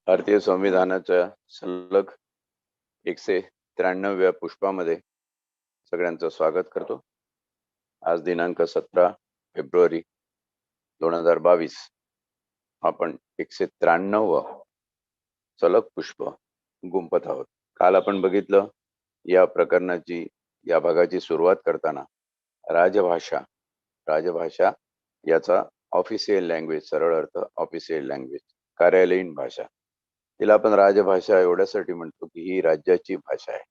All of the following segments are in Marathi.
भारतीय संविधानाच्या सलग 193व्या पुष्पामध्ये सगळ्यांचं स्वागत करतो. आज दिनांक 17 फेब्रुवारी 2022 आपण 193 सलग पुष्प गुंफत आहोत. काल आपण बघितलं या प्रकरणाची, या भागाची सुरुवात करताना राजभाषा राजभाषा याचा ऑफिशियल लँग्वेज, सरळ अर्थ ऑफिशियल लँग्वेज, कार्यालयीन भाषा. तिला आपण राजभाषा एवढ्यासाठी म्हणतो की ही राज्याची भाषा आहे.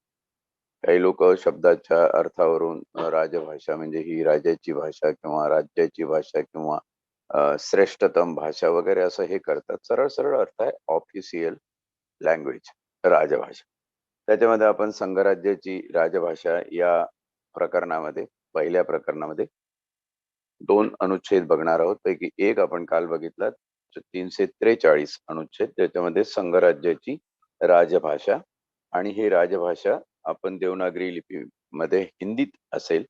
काही लोक शब्दाच्या अर्थावरून राजभाषा म्हणजे ही राजाची भाषा किंवा राज्याची भाषा किंवा श्रेष्ठतम भाषा वगैरे असं हे करतात. सरळ सरळ अर्थ आहे ऑफिशियल लँग्वेज, राजभाषा. त्याच्यामध्ये आपण संघराज्याची राजभाषा या प्रकरणामध्ये, पहिल्या प्रकरणामध्ये 2 अनुच्छेद बघणार आहोत. पैकी एक आपण काल बघितला 343 अनुच्छेद, त्याच्यामध्ये संघराज्याची राजभाषा. आणि ही राजभाषा आपण देवनागरी लिपीमध्ये हिंदीत असेल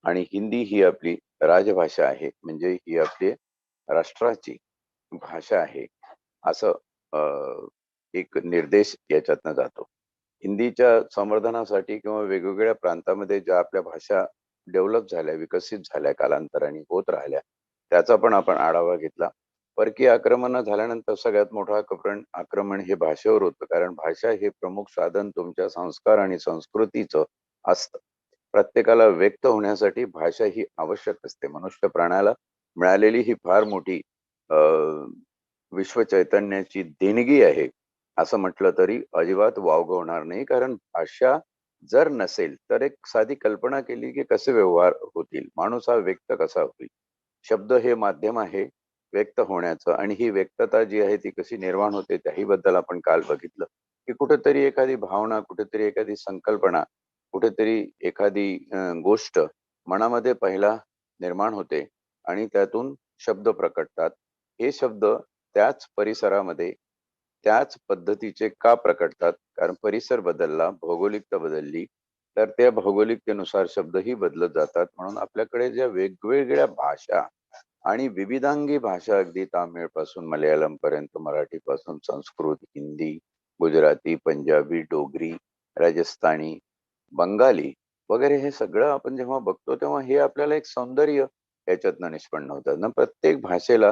आणि हिंदी ही आपली राजभाषा आहे, म्हणजे ही आपली राष्ट्राची भाषा आहे असं एक निर्देश याच्यातनं जातो. हिंदीच्या संवर्धनासाठी किंवा वेगवेगळ्या प्रांतामध्ये ज्या आपल्या भाषा डेव्हलप झाल्या, विकसित झाल्या, कालांतराने होत राहिल्या, त्याचा पण आपण आढावा घेतला. परकीय आक्रमण झाल्यानंतर सगळ्यात मोठं आक्रमण हे भाषेवर होतं, कारण भाषा हे प्रमुख साधन तुमच्या संस्कार आणि संस्कृतीचं असतं. प्रत्येकाला व्यक्त होण्यासाठी भाषा ही आवश्यक असते. मनुष्य प्राण्याला मिळालेली ही फार मोठी विश्व चैतन्याची देणगी आहे असं म्हटलं तरी अजिबात वावगं होणार नाही. कारण भाषा जर नसेल तर एक साधी कल्पना केली की कसे व्यवहार होतील, माणूस हा व्यक्त कसा होईल. शब्द हे माध्यम आहे व्यक्त होण्याचं, आणि ही व्यक्तता जी आहे ती कशी निर्माण होते त्याही बद्दल आपण काल बघितलं की कुठेतरी एखादी भावना, कुठेतरी एखादी संकल्पना, कुठेतरी एखादी गोष्ट मनामध्ये पहिला निर्माण होते आणि त्यातून शब्द प्रकटतात. हे शब्द त्याच परिसरामध्ये त्याच पद्धतीचे का प्रकटतात? कारण परिसर बदलला, भौगोलिकता बदलली, तर त्या भौगोलिकतेनुसार शब्दही बदलत जातात. म्हणून आपल्याकडे ज्या वेगवेगळ्या भाषा आणि विविधांगी भाषा, अगदी तामिळ पासून मल्याळम पर्यंत, मराठी पासून संस्कृत, हिंदी, गुजराती, पंजाबी, डोगरी, राजस्थानी, बंगाली वगैरे, हे सगळं आपण जेव्हा बघतो तेव्हा हे आपल्याला एक सौंदर्य याच्यातनं निष्पन्न होतं ना. प्रत्येक भाषेला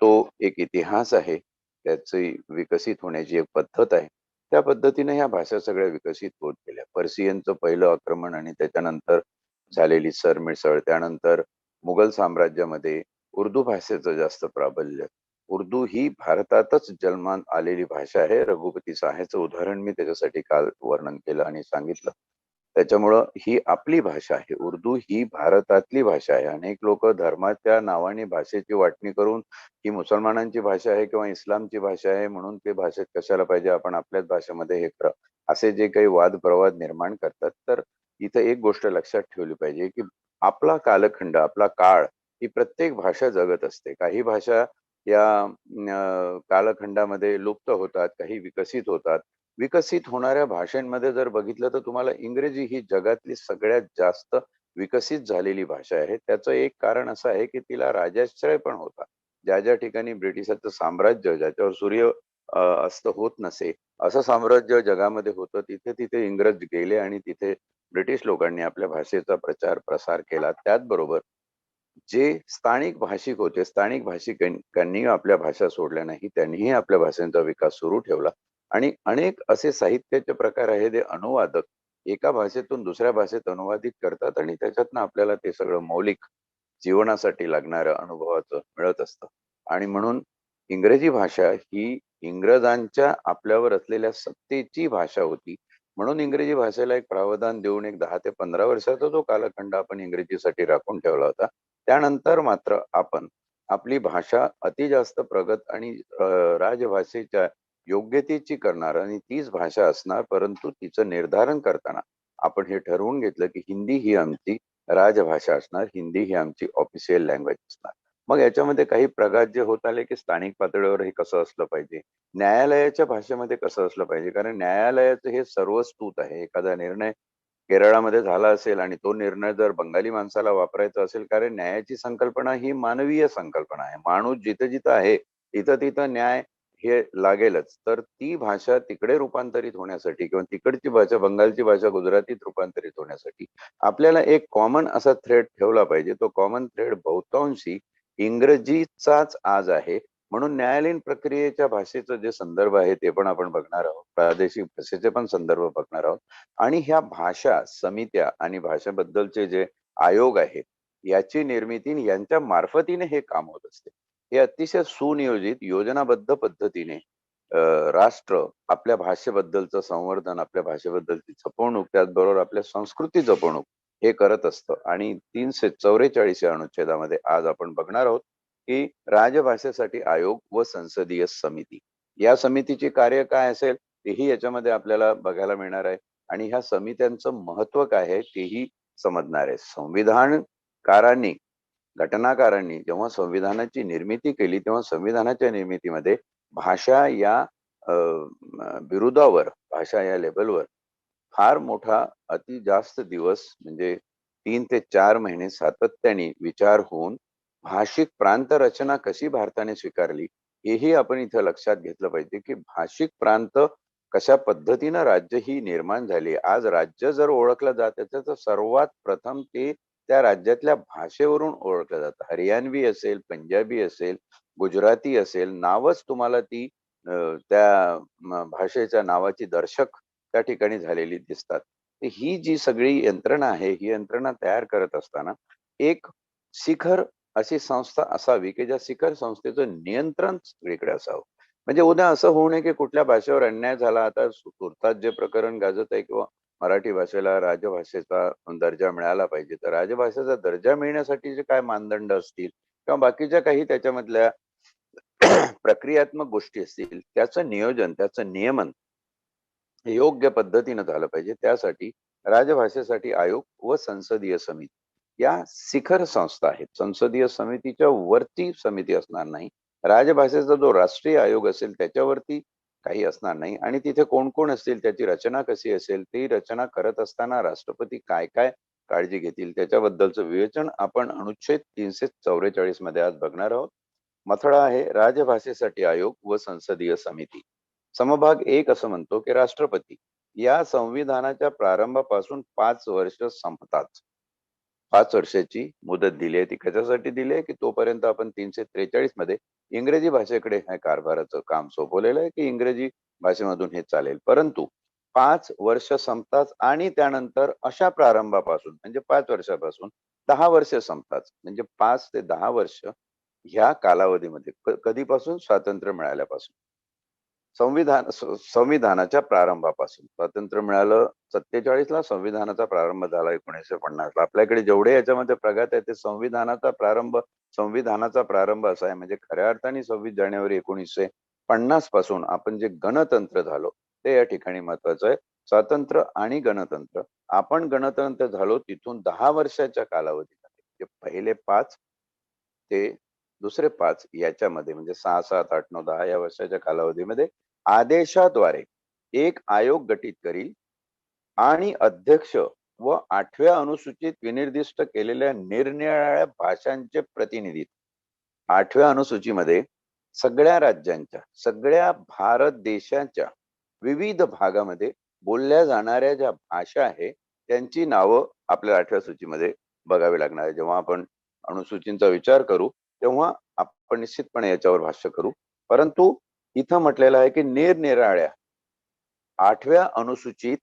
तो एक इतिहास आहे, त्याची विकसित होण्याची एक पद्धत आहे. त्या पद्धतीने ह्या भाषा सगळ्या विकसित होत गेल्या. पर्शियनचं पहिलं आक्रमण आणि त्याच्यानंतर झालेली सरमिसळ, त्यानंतर मुघल साम्राज्यामध्ये उर्दू भाषेचं जास्त प्राबल्य. उर्दू ही भारतातच जन्मात आलेली भाषा आहे. रघुपती साहेचं उदाहरण मी त्याच्यासाठी काल वर्णन केलं आणि सांगितलं. त्याच्यामुळं ही आपली भाषा आहे. उर्दू ही भारतातली भाषा आहे. अनेक लोक धर्माच्या नावाने भाषेची वाटणी करून ही मुसलमानांची भाषा आहे किंवा इस्लामची भाषा आहे म्हणून ते भाषेत कशाला पाहिजे, आपण आपल्याच भाषेमध्ये हे करा, असे जे काही वादप्रवाद निर्माण करतात. तर इथं एक गोष्ट लक्षात ठेवली पाहिजे की आपला कालखंड, आपला काळ, ही प्रत्येक भाषा जगत असते. काही भाषा या कालखंडामध्ये लुप्त होतात, काही विकसित होतात. विकसित होणाऱ्या भाषांमध्ये जर बघितलं तर तुम्हाला इंग्रजी ही जगातली सगळ्यात जास्त विकसित झालेली भाषा आहे. त्याचं एक कारण असं आहे की तिला राजाश्रय पण होता. ज्या ज्या ठिकाणी ब्रिटिशाचं साम्राज्य, ज्याच्यावर सूर्य अस्त होत नसे असं साम्राज्य जगामध्ये होतं, तिथे तिथे इंग्रज गेले आणि तिथे ब्रिटिश लोकांनी आपल्या भाषेचा प्रचार प्रसार केला. त्याचबरोबर जे स्थानिक भाषिक होते, स्थानिक भाषिकांनी आपल्या भाषा सोडल्या नाही, त्यांनीही आपल्या भाषांचा विकास सुरू ठेवला. आणि अनेक असे साहित्याचे प्रकार आहे जे अनुवादक एका भाषेतून दुसऱ्या भाषेत अनुवादित करतात आणि त्याच्यातनं आपल्याला ते सगळं मौलिक जीवनासाठी लागणाऱ्या अनुभवाचं मिळत असतं. आणि म्हणून इंग्रजी भाषा ही इंग्रजांच्या आपल्यावर असलेल्या सत्तेची भाषा होती. म्हणून इंग्रजी भाषेला एक प्रावधान देऊन एक 10 ते 15 वर्षाचा जो कालखंड आपण इंग्रजीसाठी राखून ठेवला होता. त्यानंतर मात्र आपण आपली भाषा अति जास्त प्रगत आणि राजभाषेच्या योग्यतेची करणार आणि तीच भाषा असणार. परंतु तिचं निर्धारण करताना आपण हे ठरवून घेतलं की हिंदी ही आमची राजभाषा असणार, हिंदी ही आमची ऑफिशियल लँग्वेज असणार. मग याच्यामध्ये काही प्रघात जे होत आले की स्थानिक पातळीवर हे कसं असलं पाहिजे, न्यायालयाच्या भाषेमध्ये कसं असलं पाहिजे. कारण न्यायालयाचं हे सर्वस्तूत आहे. एखादा निर्णय केरळामध्ये झाला असेल आणि तो निर्णय जर बंगाली माणसाला वापरायचा असेल, कारण न्यायाची संकल्पना ही मानवीय संकल्पना आहे. माणूस जिथं जिथं आहे तिथं तिथं न्याय हे लागेलच. तर ती भाषा तिकडे रूपांतरित होण्यासाठी किंवा तिकडची भाषा, बंगालची भाषा गुजरातीत रूपांतरित होण्यासाठी आपल्याला एक कॉमन असा थ्रेड ठेवला पाहिजे. तो कॉमन थ्रेड बहुतांशी इंग्रजीचाच आज आहे. म्हणून न्यायालयीन प्रक्रियेच्या भाषेचं जे संदर्भ आहे ते पण आपण बघणार आहोत. प्रादेशिक भाषेचे पण संदर्भ बघणार आहोत. आणि ह्या भाषा समित्या आणि भाषेबद्दलचे जे आयोग आहेत, याची निर्मिती यांच्या मार्फतीने हे काम होत असते. हे अतिशय सुनियोजित योजनाबद्ध पद्धतीने राष्ट्र आपल्या भाषेबद्दलचं संवर्धन, आपल्या भाषेबद्दलची जपवणूक, त्याचबरोबर आपल्या संस्कृती जपवणूक हे करत असतं. आणि 344 या अनुच्छेदामध्ये आज आपण बघणार आहोत की राजभाषेसाठी आयोग व संसदीय समिती, या समितीची कार्य काय असेल तेही याच्यामध्ये आपल्याला बघायला मिळणार आहे. आणि ह्या समित्यांचं महत्व काय आहे तेही समजणार आहे. संविधानकारांनी, घटनाकारांनी जेव्हा संविधानाची निर्मिती केली तेव्हा संविधानाच्या निर्मितीमध्ये भाषा या बिरुदावर, भाषा या लेवलवर फार मोठा अति जास्त दिवस म्हणजे 3 ते 4 महिने सातत्याने विचार होऊन भाषिक प्रांत रचना कशी भारताने स्वीकारली हेही आपण इथं लक्षात घेतलं पाहिजे की भाषिक प्रांत कशा पद्धतीनं राज्य ही निर्माण झाली. आज राज्य जर ओळखलं जात त्याचं तर सर्वात प्रथम ते त्या राज्यातल्या भाषेवरून ओळखलं जातं. हरियाणवी असेल, पंजाबी असेल, गुजराती असेल, नावच तुम्हाला ती त्या भाषेच्या नावाची दर्शक त्या ठिकाणी झालेली दिसतात. तर ही जी सगळी यंत्रणा आहे, ही यंत्रणा तयार करत असताना एक शिखर अशी संस्था असावी की ज्या शिखर संस्थेचं नियंत्रण सगळीकडे असावं. म्हणजे उद्या असं होऊ नये की कुठल्या भाषेवर अन्याय झाला. आता तुर्तास जे प्रकरण गाजत आहे किंवा मराठी भाषेला राजभाषेचा दर्जा मिळाला पाहिजे, तर राजभाषेचा दर्जा मिळण्यासाठी जे काय मानदंड असतील किंवा बाकीच्या काही त्याच्यामधल्या प्रक्रियात्मक गोष्टी असतील, त्याचं नियोजन, त्याचं नियमन हे योग्य पद्धतीनं झालं पाहिजे. त्यासाठी राजभाषेसाठी आयोग व संसदीय समिती या शिखर संस्था आहेत. संसदीय समितीच्या वरती समिती असणार नाही. राजभाषेचा जो राष्ट्रीय आयोग असेल त्याच्यावरती काही असणार नाही. आणि तिथे कोण कोण असतील, त्याची रचना कशी असेल, ती रचना करत असताना राष्ट्रपती काय काय काळजी घेतील त्याच्याबद्दलचं विवेचन आपण अनुच्छेद 344 मध्ये आज बघणार आहोत. मथळा आहे राजभाषेसाठी आयोग व संसदीय समिती. समभाग 1 असं म्हणतो की राष्ट्रपती या संविधानाच्या प्रारंभापासून 5 वर्ष संपतात. 5 वर्षाची मुदत दिली आहे. ती कशासाठी दिली आहे की तोपर्यंत आपण 343 मध्ये इंग्रजी भाषेकडे ह्या कारभाराचं काम सोपवलेलं आहे की इंग्रजी भाषेमधून हे चालेल. परंतु 5 वर्ष संपतात आणि त्यानंतर अशा प्रारंभापासून म्हणजे 5 वर्षापासून 10 वर्ष संपतात. म्हणजे 5 ते 10 वर्ष ह्या कालावधीमध्ये कधीपासून स्वातंत्र्य मिळाल्यापासून संविधानाच्या प्रारंभापासून स्वातंत्र्य मिळालं 47 ला, संविधानाचा प्रारंभ झाला 1950 ला. आपल्याकडे जेवढे याच्यामध्ये प्रगत आहे ते संविधानाचा प्रारंभ असा आहे. म्हणजे खऱ्या अर्थाने 26 जानेवारी 1950 पासून आपण जे गणतंत्र झालो ते या ठिकाणी महत्वाचं आहे. स्वातंत्र्य आणि गणतंत्र, आपण गणतंत्र झालो तिथून 10 वर्षाच्या कालावधीमध्ये जे पहिले 5 ते दुसरे 5 याच्यामध्ये म्हणजे 6, 7, 8, 9, 10 या वर्षाच्या कालावधीमध्ये आदेशाद्वारे एक आयोग गठीत करील आणि अध्यक्ष व 8व्या अनुसूचित विनिर्दिष्ट केलेल्या निरनिराळ्या भाषांचे प्रतिनिधित्व. 8व्या अनुसूचीमध्ये सगळ्या राज्यांच्या, सगळ्या भारत देशाच्या विविध भागामध्ये बोलल्या जाणाऱ्या ज्या भाषा आहे त्यांची नावं आपल्या 8व्या सूचीमध्ये बघावी लागणार आहे. जेव्हा आपण अनुसूचींचा विचार करू तेव्हा आपण निश्चितपणे याच्यावर भाष्य करू. परंतु इथं म्हटलेलं आहे की निरनिराळ्या 8व्या अनुसूचीत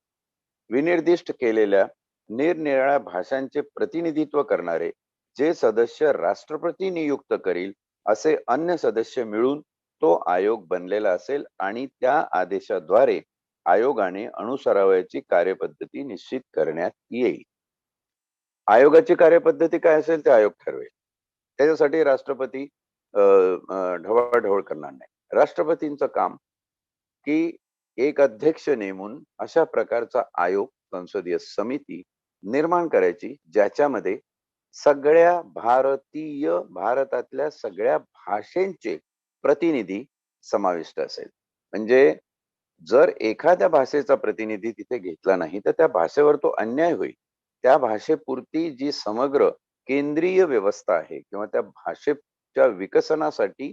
विनिर्दिष्ट केलेल्या निरनिराळ्या भाषांचे प्रतिनिधित्व करणारे जे सदस्य राष्ट्रपती नियुक्त करील असे अन्य सदस्य मिळून तो आयोग बनलेला असेल आणि त्या आदेशाद्वारे आयोगाने अनुसरावयाची कार्यपद्धती निश्चित करण्यात येईल. आयोगाची कार्यपद्धती काय असेल ते आयोग ठरवेल. त्याच्यासाठी राष्ट्रपती ढवळाढवळ करणार नाही. राष्ट्रपतींचं काम की एक अध्यक्ष नेमून अशा प्रकारचा आयोग, संसदीय समिती निर्माण करायची ज्याच्यामध्ये सगळ्या भारतातल्या सगळ्या भाषेंचे प्रतिनिधी समाविष्ट असेल. म्हणजे जर एखाद्या भाषेचा प्रतिनिधी तिथे घेतला नाही तर त्या भाषेवर तो अन्याय होईल. त्या भाषेपुरती जी समग्र केंद्रीय व्यवस्था आहे किंवा त्या भाषेच्या विकसनासाठी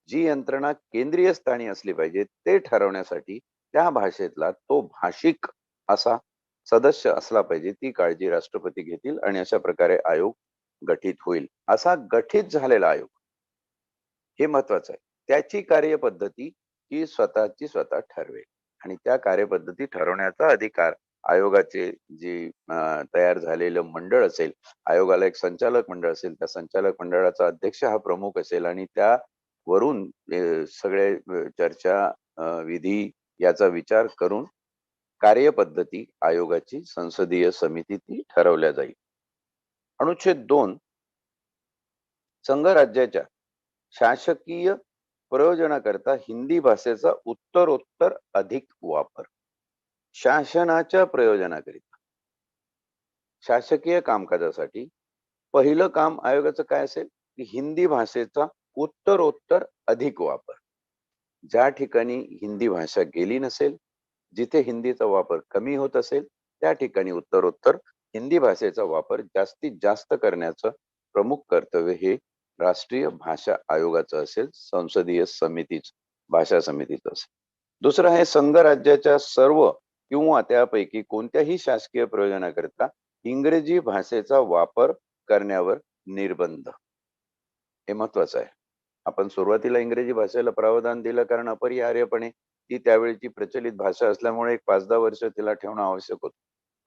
जी यंत्रणा केंद्रीय स्थानी असली पाहिजे ते ठरवण्यासाठी त्या भाषेतला तो भाषिक असा सदस्य असला पाहिजे, ती काळजी राष्ट्रपती घेतील आणि अशा प्रकारे आयोग गठीत होईल. असा गठीत झालेला आयोग हे महत्वाचं आहे. त्याची कार्यपद्धती ही स्वतःची स्वतः ठरवेल आणि त्या कार्यपद्धती ठरवण्याचा अधिकार आयोगाचे जे तयार झालेलं मंडळ असेल, आयोगाला एक संचालक मंडळ असेल, त्या संचालक मंडळाचा अध्यक्ष हा प्रमुख असेल आणि त्यावरून सगळे चर्चा, विधी याचा विचार करून कार्यपद्धती आयोगाची संसदीय समिती ती ठरवल्या जाईल. अनुच्छेद 2 संघराज्याच्या शासकीय प्रयोजनाकरता हिंदी भाषेचा उत्तरोत्तर अधिक वापर. शासनाच्या प्रयोजनाकरिता शासकीय कामकाजासाठी पहिलं काम आयोगाचं काय असेल की हिंदी भाषेचा उत्तरोत्तर अधिक वापर. ज्या ठिकाणी हिंदी भाषा गेली नसेल, जिथे हिंदीचा वापर कमी होत असेल, त्या ठिकाणी उत्तरोत्तर हिंदी भाषेचा वापर जास्तीत जास्त करण्याचं प्रमुख कर्तव्य हे राष्ट्रीय भाषा आयोगाचं असेल, संसदीय समितीच भाषा समितीचं असेल. दुसरं आहे संघ राज्याच्या सर्व किंवा त्यापैकी कोणत्याही शासकीय प्रयोजनाकरिता इंग्रजी भाषेचा वापर करण्यावर निर्बंध. हे महत्वाचं आहे. आपण सुरुवातीला इंग्रजी भाषेला प्रावधान दिलं कारण अपरिहार्यपणे ती त्यावेळची प्रचलित भाषा असल्यामुळे एक 5-10 वर्ष तिला ठेवणं आवश्यक होतं.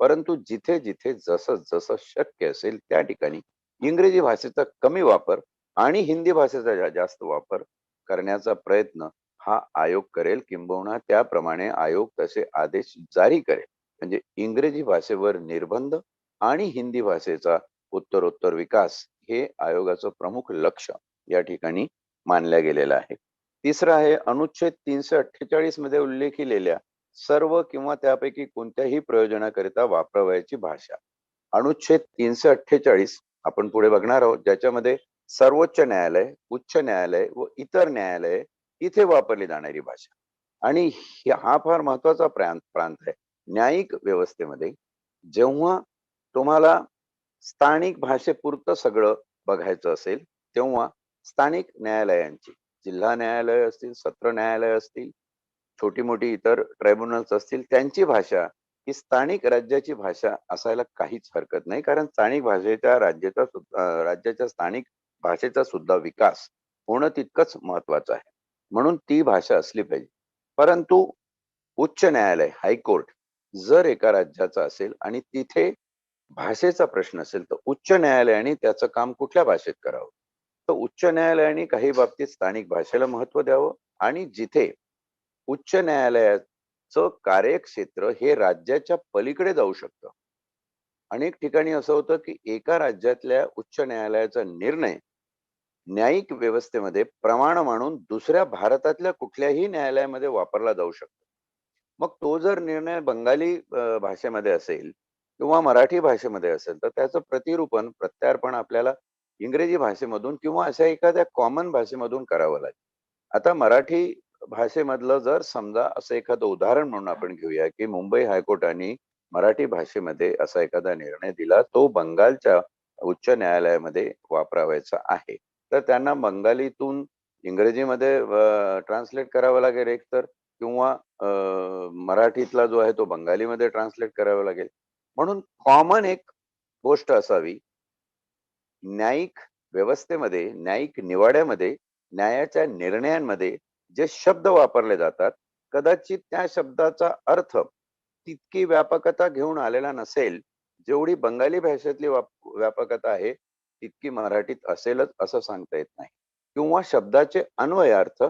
परंतु जिथे जिथे जसं जसं शक्य असेल त्या ठिकाणी इंग्रजी भाषेचा कमी वापर आणि हिंदी भाषेचा जास्त वापर करण्याचा प्रयत्न हा आयोग करेल, किंबहुना त्याप्रमाणे आयोग तसे आदेश जारी करेल. म्हणजे इंग्रजी भाषेवर निर्बंध आणि हिंदी भाषेचा उत्तरोत्तर विकास हे आयोगाचं प्रमुख लक्ष या ठिकाणी मानल्या गेलेलं आहे. तिसरं आहे अनुच्छेद 348 मध्ये उल्लेखिलेल्या सर्व किंवा त्यापैकी कोणत्याही प्रयोजनाकरिता वापरावयाची भाषा. अनुच्छेद 348 आपण पुढे बघणार आहोत, ज्याच्यामध्ये सर्वोच्च न्यायालय, उच्च न्यायालय व इतर न्यायालय इथे वापरली जाणारी भाषा. आणि हा फार महत्वाचा प्रांत आहे. न्यायिक व्यवस्थेमध्ये जेव्हा तुम्हाला स्थानिक भाषेपुरतं सगळं बघायचं असेल, तेव्हा स्थानिक न्यायालयांची, जिल्हा न्यायालय असतील, सत्र न्यायालय असतील, छोटी मोठी इतर ट्रायब्युनल्स असतील, त्यांची भाषा ही स्थानिक राज्याची भाषा असायला काहीच हरकत नाही. कारण स्थानिक भाषेच्या राज्याच्या स्थानिक भाषेचा सुद्धा विकास होणं तितकंच महत्वाचं आहे. म्हणून ती भाषा असली पाहिजे. परंतु उच्च न्यायालय, हायकोर्ट जर एका राज्याचा असेल आणि तिथे भाषेचा प्रश्न असेल, तर उच्च न्यायालयाने त्याचं काम कुठल्या भाषेत करावं? तर उच्च न्यायालयाने काही बाबतीत स्थानिक भाषेला महत्व द्यावं आणि जिथे उच्च न्यायालयाचं कार्यक्षेत्र हे राज्याच्या पलीकडे जाऊ शकतं. अनेक ठिकाणी असं होतं की एका राज्यातल्या उच्च न्यायालयाचा निर्णय न्यायिक व्यवस्थेमध्ये प्रमाण मानून दुसऱ्या भारतातल्या कुठल्याही न्यायालयामध्ये वापरला जाऊ शकतो. मग तो जर निर्णय बंगाली भाषेमध्ये असेल किंवा मराठी भाषेमध्ये असेल, तर त्याचं प्रतिरूपण, प्रत्यार्पण आपल्याला इंग्रजी भाषेमधून किंवा अशा एखाद्या कॉमन भाषेमधून करावं लागेल. आता मराठी भाषेमधलं जर समजा असं एखादं उदाहरण म्हणून आपण घेऊया की मुंबई हायकोर्टाने मराठी भाषेमध्ये असा एखादा निर्णय दिला, तो बंगालच्या उच्च न्यायालयामध्ये वापरावायचा आहे, तर त्यांना बंगालीतून इंग्रजीमध्ये ट्रान्सलेट करावं लागेल एकतर, किंवा मराठीतला जो आहे तो बंगालीमध्ये ट्रान्सलेट करावा लागेल. म्हणून कॉमन एक गोष्ट असावी न्यायिक व्यवस्थेमध्ये, न्यायिक निवाड्यामध्ये, न्यायाच्या निर्णयांमध्ये जे शब्द वापरले जातात, कदाचित त्या शब्दाचा अर्थ तितकी व्यापकता घेऊन आलेला नसेल, जेवढी बंगाली भाषेतली व्यापकता आहे तितकी मराठीत असेलच असं सांगता येत नाही. किंवा शब्दाचे अन्वयार्थ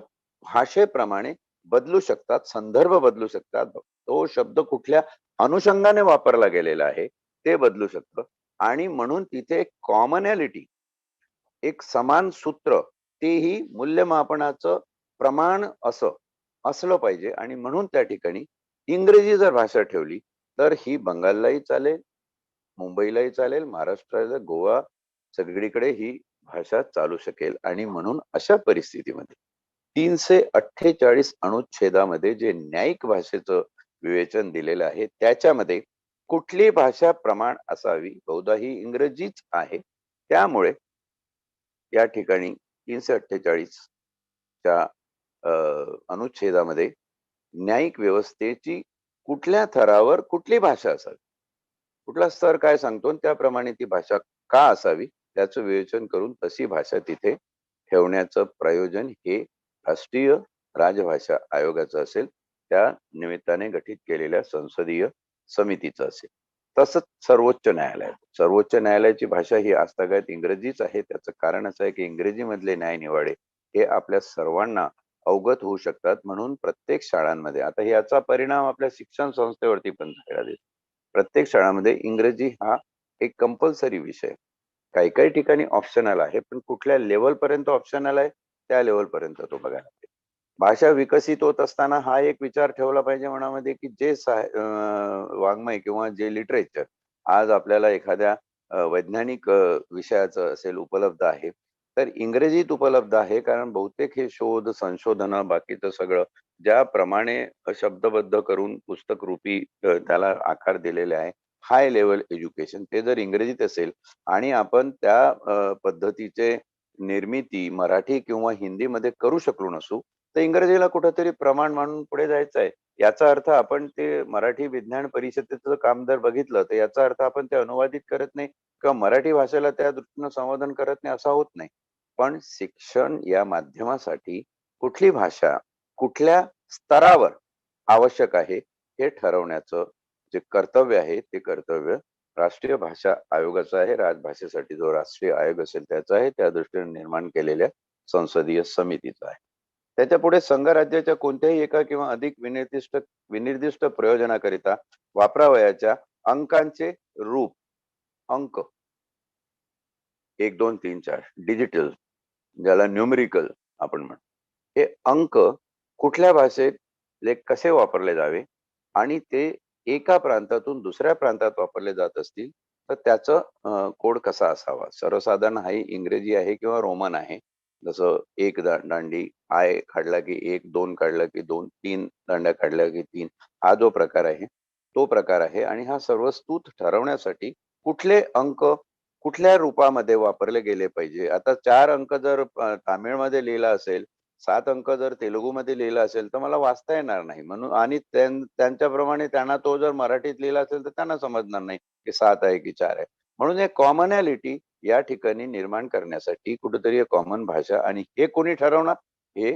भाषेप्रमाणे बदलू शकतात, संदर्भ बदलू शकतात, तो शब्द कुठल्या अनुषंगाने वापरला गेलेला आहे ते बदलू शकतं. आणि म्हणून तिथे एक कॉमनॅलिटी, एक समान सूत्र, तेही मूल्यमापनाचं प्रमाण असलं पाहिजे. आणि म्हणून त्या ठिकाणी इंग्रजी जर भाषा ठेवली तर ही बंगाललाही चालेल, मुंबईलाही चालेल, महाराष्ट्राला, गोवा सगळीकडे ही भाषा चालू शकेल. आणि म्हणून अशा परिस्थितीमध्ये 348 अनुच्छेदामध्ये जे न्यायिक भाषेचं विवेचन दिलेलं आहे, त्याच्यामध्ये कुठली भाषा प्रमाण असावी, बहुधा ही इंग्रजीच आहे. त्यामुळे या ठिकाणी 348 च्या अनुच्छेदामध्ये न्यायिक व्यवस्थेची कुठल्या थरावर कुठली भाषा असावी, कुठला स्तर काय सांगतो आणि त्याप्रमाणे ती भाषा का असावी त्याचं विवेचन करून तशी भाषा तिथे ठेवण्याचं प्रयोजन हे राष्ट्रीय राजभाषा आयोगाचं असेल, त्या निमित्ताने गठीत केलेल्या संसदीय समितीचं असेल. तसंच सर्वोच्च न्यायालय, सर्वोच्च न्यायालयाची भाषा ही आजतागायत इंग्रजीच आहे. त्याचं कारण असं आहे की इंग्रजी मधले न्यायनिवाडे हे आपल्या सर्वांना अवगत होऊ शकतात, म्हणून प्रत्येक शाळांमध्ये आता याचा परिणाम आपल्या शिक्षण संस्थेवरती पण झालेला दिसतो. प्रत्येक शाळांमध्ये इंग्रजी हा एक कंपल्सरी विषय, काही काही ठिकाणी ऑप्शनल आहे, पण कुठल्या लेवल पर्यंत ऑप्शनल आहे त्या लेवल पर्यंत तो बघायला पाहिजे. भाषा विकसित होत असताना हा एक विचार ठेवला पाहिजे मनामध्ये की जे वाङ्मय किंवा जे लिटरेचर आज आपल्याला एखाद्या वैज्ञानिक विषयाचं असेल उपलब्ध आहे, तर इंग्रजीत उपलब्ध आहे. कारण बहुतेक हे शोध संशोधन बाकीचं सगळं ज्याप्रमाणे शब्दबद्ध करून पुस्तक रूपी त्याला आकार दिलेले आहे, हाय लेवल एज्युकेशन, ते जर इंग्रजीत असेल आणि आपण त्या पद्धतीचे निर्मिती मराठी किंवा हिंदीमध्ये करू शकलो नसू, तर इंग्रजीला कुठंतरी प्रमाण मानून पुढे जायचं आहे. याचा अर्थ आपण ते मराठी विज्ञान परिषदेचं काम जर बघितलं, तर याचा अर्थ आपण ते अनुवादित करत नाही किंवा मराठी भाषेला त्या दृष्टीनं संवर्धन करत नाही, असा होत नाही. पण शिक्षण या माध्यमासाठी कुठली भाषा कुठल्या स्तरावर आवश्यक आहे हे ठरवण्याचं जे कर्तव्य आहे, ते कर्तव्य राष्ट्रीय भाषा आयोगाचं आहे. राजभाषेसाठी जो राष्ट्रीय आयोग असेल त्याचा आहे, त्या दृष्टीने निर्माण केलेल्या संसदीय समितीचा आहे. त्याच्या पुढे संघराज्याच्या कोणत्याही एका किंवा अधिक विनिर्दिष्ट प्रयोजनाकरिता वापरावयाच्या अंकांचे रूप, अंक 1, 2, 3, 4 डिजिटल, ज्याला न्यूमेरिकल आपण म्हणतो, हे अंक कुठल्या भाषेत कसे वापरले जावे आणि ते एका प्रांतातून दुसऱ्या प्रांतात वापरले जात असतील तर त्याचं कोड कसा असावा. सर्वसाधारण हा इंग्रजी आहे किंवा रोमन आहे. जसं एक दांडी आय काढला की 1, 2 काढला की 2, 3 दांड्या काढल्या की 3, हा जो प्रकार आहे तो प्रकार आहे. आणि हा सर्व स्तूत ठरवण्यासाठी कुठले अंक कुठल्या रूपामध्ये वापरले गेले पाहिजे. आता 4 अंक जर तामिळमध्ये लिहिला असेल, 7 अंक जर तेलुगूमध्ये लिहिला असेल, तर मला वाचता येणार नाही. म्हणून आणि त्यांच्याप्रमाणे त्यांना तो जर मराठीत लिहिला असेल, तर त्यांना समजणार नाही की 7 आहे की 4 आहे. म्हणून एक कॉमनॅलिटी या ठिकाणी निर्माण करण्यासाठी कुठेतरी एक कॉमन भाषा, आणि हे कोणी ठरवणार? हे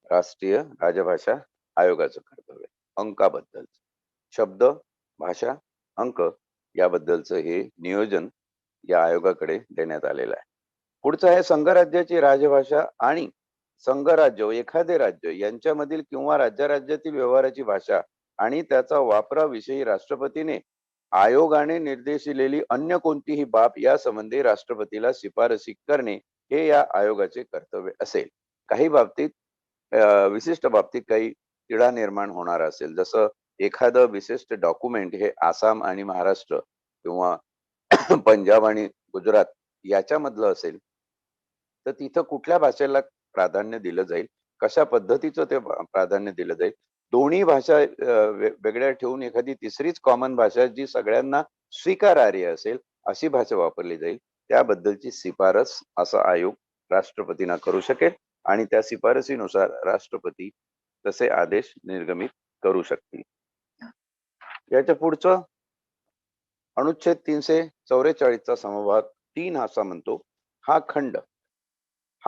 राष्ट्रीय राजभाषा आयोगाचं कर्तव्य आहे. अंकाबद्दल शब्द, भाषा, अंक याबद्दलचं हे नियोजन या आयोगाकडे देण्यात आलेलं आहे. पुढचं आहे संघराज्याची राजभाषा आणि संघराज्य व एखादे राज्य यांच्यामधील किंवा राज्यातील व्यवहाराची भाषा आणि त्याचा वापराविषयी राष्ट्रपतीने आयोगाने निर्देशिलेली अन्य कोणतीही बाब या संबंधी राष्ट्रपतीला शिफारसी करणे हे या आयोगाचे कर्तव्य असेल. काही बाबतीत विशिष्ट बाबतीत काही तिढा निर्माण होणार असेल, जसं एखादं विशिष्ट डॉक्युमेंट हे आसाम आणि महाराष्ट्र किंवा पंजाब आणि गुजरात याच्यामधलं असेल, तर तिथं कुठल्या भाषेला प्राधान्य दिलं जाईल, कशा पद्धतीचं ते प्राधान्य दिलं जाईल. दोन्ही भाषा वेगळ्या ठेवून एखादी तिसरीच कॉमन भाषा जी सगळ्यांना स्वीकारार्ह असेल अशी भाषा वापरली जाईल, त्याबद्दलची शिफारस असा आयोग राष्ट्रपतींना करू शकेल आणि त्या शिफारसीनुसार राष्ट्रपती तसे आदेश निर्गमित करू शकतील. याच्या पुढचं अनुच्छेद 344 चा समभाग 3 असा म्हणतो, हा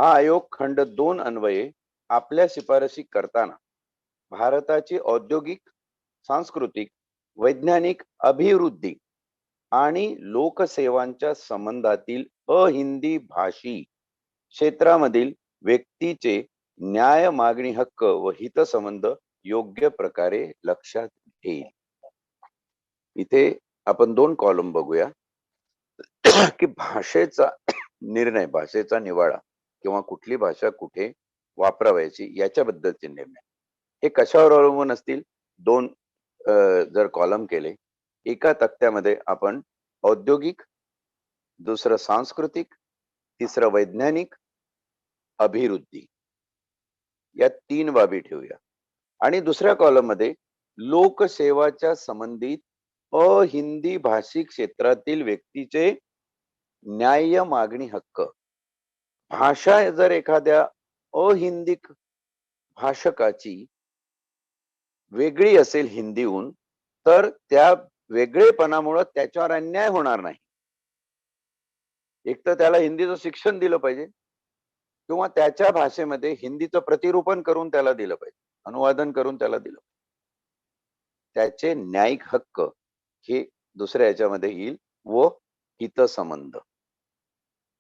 आयोग खंड 2 अन्वये आपल्या शिफारसी करताना भारताची औद्योगिक, सांस्कृतिक, वैज्ञानिक अभिवृद्धी आणि लोकसेवांच्या संबंधातील अहिंदी भाषी क्षेत्रामधील व्यक्तीचे न्याय मागणी हक्क व हितसंबंध योग्य प्रकारे लक्षात घेईल. इथे आपण 2 कॉलम बघूया की भाषेचा निर्णय, भाषेचा निवाडा किंवा कुठली भाषा कुठे वापरावयाची याच्याबद्दलचे निर्णय हे कशावर अवलंबून असतील. 2 जर कॉलम केले, एका तक्त्यामध्ये आपण औद्योगिक, दुसरं सांस्कृतिक, तिसरं वैज्ञानिक, अभिवृद्धी या 3 बाबी ठेवूया आणि दुसऱ्या कॉलम मध्ये लोकसेवाच्या संबंधित अहिंदी भाषिक क्षेत्रातील व्यक्तीचे न्याय्य मागणी हक्क. भाषा जर एखाद्या अहिंदिक भाषकाची वेगळी असेल हिंदीहून, तर त्या वेगळेपणामुळे त्याच्यावर अन्याय होणार नाही. एक तर त्याला हिंदीचं शिक्षण दिलं पाहिजे किंवा त्याच्या भाषेमध्ये हिंदीचं प्रतिरूपण करून त्याला दिलं पाहिजे, अनुवादन करून त्याला दिलं पाहिजे. त्याचे न्यायिक हक्क हे दुसऱ्या याच्यामध्ये येईल. व हितसंबंध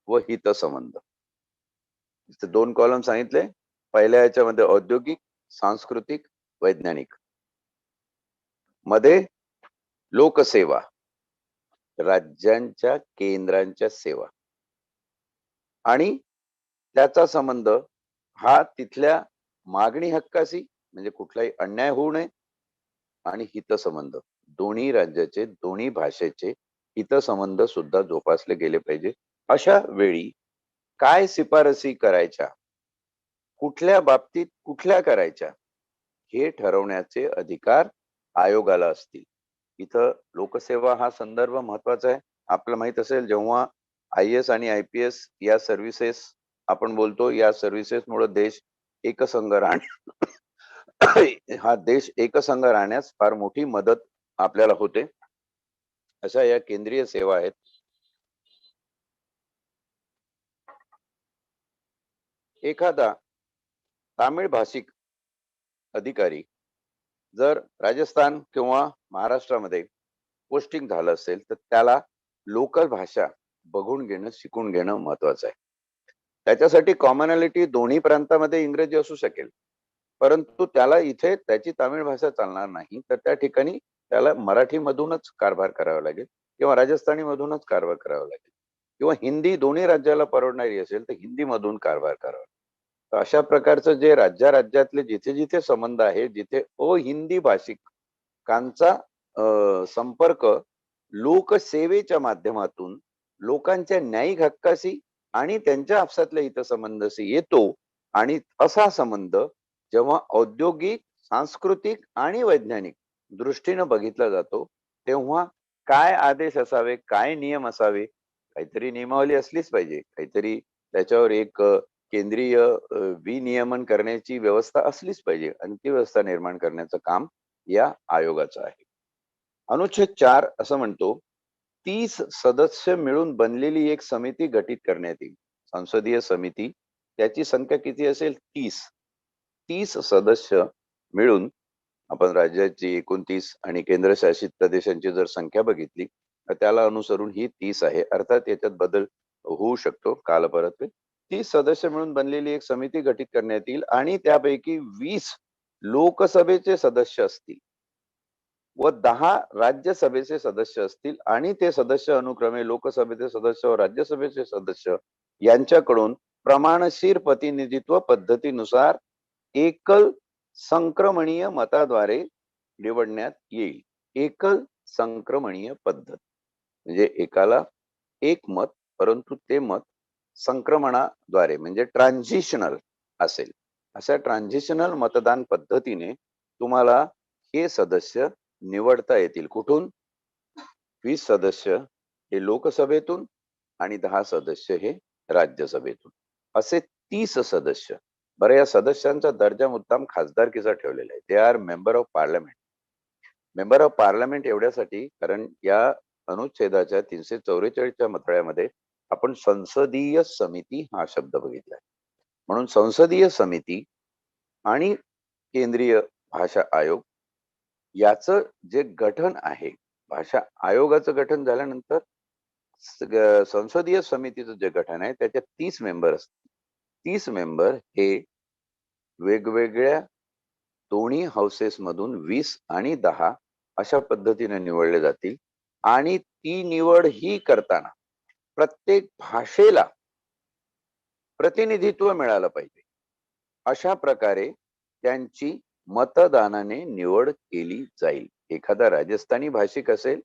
व हितसंबंध इथे 2 कॉलम सांगितले. पहिल्या याच्यामध्ये औद्योगिक, सांस्कृतिक, वैज्ञानिक. मध्ये लोकसेवा, राज्यांच्या केंद्रांच्या सेवा आणि त्याचा संबंध हा तिथल्या मागणी हक्काशी, म्हणजे कुठलाही अन्याय होऊ नये, आणि हितसंबंध, दोन्ही राज्याचे, दोन्ही भाषेचे हितसंबंध सुद्धा जोपासले गेले पाहिजे. अशा वेळी काय शिफारसी करायच्या, कुठल्या बाबतीत कुठल्या करायच्या, हे ठरवण्याचे अधिकार आयोगाला असतील. इथं लोकसेवा हा संदर्भ महत्वाचा आहे. आपल्याला माहित असेल, जेव्हा IAS आणि IPS या सर्व्हिसेस आपण बोलतो, या सर्व्हिसेस मुळे देश एकसंघ हा देश एकसंघ राहण्यास फार मोठी मदत आपल्याला होते. अशा या केंद्रीय सेवा आहेत. एखादा तामिळ भाषिक अधिकारी जर राजस्थान किंवा महाराष्ट्रामध्ये पोस्टिंग झालं असेल, तर त्याला लोकल भाषा बघून घेणं, शिकून घेणं महत्वाचं आहे. त्याच्यासाठी कॉमनॅलिटी दोन्ही प्रांतामध्ये इंग्रजी असू शकेल, परंतु त्याला इथे त्याची तामिळ भाषा चालणार नाही, तर त्या ठिकाणी त्याला मराठी मधूनच कारभार करावा लागेल किंवा राजस्थानी मधूनच कारभार करावा लागेल किंवा हिंदी दोन्ही राज्याला परवडणारी असेल तर हिंदी मधून कारभार करावा. तर अशा प्रकारचं जे राज्यातले जिथे जिथे संबंध आहे, जिथे अहिंदी भाषिकांचा संपर्क लोकसेवेच्या माध्यमातून लोकांच्या न्यायिक हक्काशी आणि त्यांच्या आपसातल्या हितसंबंधाशी येतो, आणि असा संबंध जेव्हा औद्योगिक, सांस्कृतिक आणि वैज्ञानिक दृष्टीने बघितला जातो, तेव्हा काय आदेश असावे, काय नियम असावे, काहीतरी नियमावली असलीच पाहिजे, काहीतरी त्याच्यावर एक केंद्रीय विनियमन करण्याची व्यवस्था असलीच पाहिजे, आणि ती व्यवस्था निर्माण करण्याचं काम या आयोगाचं आहे. अनुच्छेद 4 असं म्हणतो, 30 सदस्य मिळून बनलेली एक समिती गठीत करण्यात येईल. संसदीय समिती, त्याची संख्या किती असेल? 30 सदस्य मिळून, आपण राज्याची 29 आणि केंद्रशासित प्रदेशांची जर संख्या बघितली तर त्याला अनुसरून ही 30 आहे. अर्थात याच्यात बदल होऊ शकतो कालपरत्वे. 30 सदस्य मिळून बनलेली एक समिती गठीत करण्यात येईल आणि त्यापैकी 20 लोकसभेचे सदस्य असतील व 10 राज्यसभेचे सदस्य असतील, आणि ते सदस्य अनुक्रमे लोकसभेचे सदस्य व राज्यसभेचे सदस्य यांच्याकडून प्रमाणशीर प्रतिनिधित्व पद्धतीनुसार एकल संक्रमणीय मताद्वारे निवडण्यात येईल. एकल संक्रमणीय पद्धत म्हणजे एकाला एक मत, परंतु ते मत संक्रमणाद्वारे म्हणजे ट्रान्झिशनल असेल. अशा ट्रान्झिशनल मतदान पद्धतीने तुम्हाला हे सदस्य निवडता येतील. कुठून? 20 सदस्य हे लोकसभेतून आणि 10 सदस्य हे राज्यसभेतून, असे 30 सदस्य. बरं, या सदस्यांचा दर्जा मुद्दाम खासदारकीचा ठेवलेला आहे. ते are member of parliament. Member of parliament एवढ्यासाठी कारण या अनुच्छेदाच्या 344च्या मथळ्यामध्ये आपण संसदीय समिती हा शब्द बघितलाय. म्हणून संसदीय समिती आणि केंद्रीय भाषा आयोग याचं जे गठन आहे, भाषा आयोगाचं गठन झाल्यानंतर संसदीय समितीचं जे गठन आहे त्याच्यात 30 मेंबर असतात. 30 मेंबर हे वेगवेगळ्या दोन्ही हाऊसेस मधून 20 आणि 10 अशा पद्धतीने निवडले जातील, आणि ती निवड ही करताना प्रत्येक भाषेला प्रतिनिधित्व मिळालं पाहिजे. अशा प्रकारे त्यांची मतदानाने निवड केली जाईल. एखादा राजस्थानी भाषिक असेल,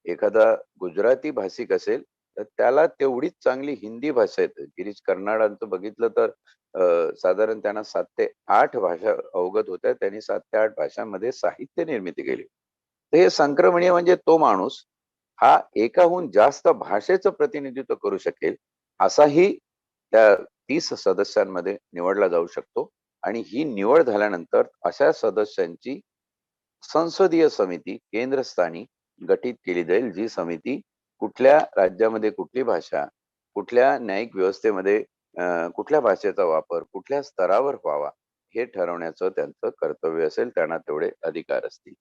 एखादा गुजराती भाषिक असेल, तर त्याला तेवढीच चांगली हिंदी भाषा येते. गिरीश कर्नाडांचं बघितलं तर साधारण त्यांना 7 ते 8 भाषा अवगत होत्या. त्यांनी 7 ते 8 भाषांमध्ये साहित्य निर्मिती केली. तर हे संक्रमणीय म्हणजे तो माणूस हा एकाहून जास्त भाषेचं प्रतिनिधित्व करू शकेल, असाही त्या 30 सदस्यांमध्ये निवडला जाऊ शकतो आणि ही निवड झाल्यानंतर अशा सदस्यांची संसदीय समिती केंद्रस्थानी गठीत केली जाईल, जी समिती कुठल्या राज्यामध्ये कुठली भाषा, कुठल्या न्यायिक व्यवस्थेमध्ये कुठल्या भाषेचा वापर कुठल्या स्तरावर व्हावा हे ठरवण्याचं त्यांचं कर्तव्य असेल, त्यांना तेवढे अधिकार असतील.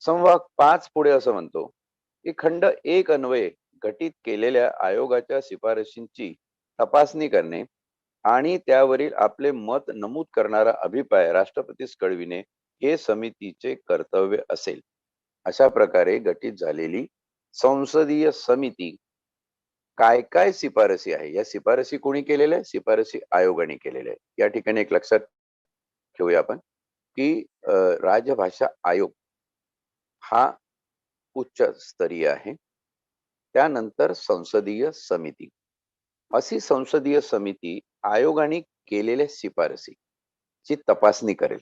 संवाद 5 पुढे असं म्हणतो की खंड 1 अन्वये गठीत केलेल्या आयोगाच्या शिफारशींची तपासणी करणे आणि त्यावरील आपले मत नमूद करणारा अभिप्राय राष्ट्रपतीस कळविणे हे समितीचे कर्तव्य असेल. अशा प्रकारे गठीत झालेली संसदीय समिती काय काय शिफारसी आहे, या शिफारसी कोणी केलेल्या आहे? शिफारसी आयोगाने केलेल्या आहे. या ठिकाणी एक लक्षात ठेवूया आपण की राजभाषा आयोग हा उच्च स्तरीय आहे. त्यानंतर संसदीय समिती, अशी संसदीय समिती आयोगाने केलेल्या शिफारसी ची तपासणी करेल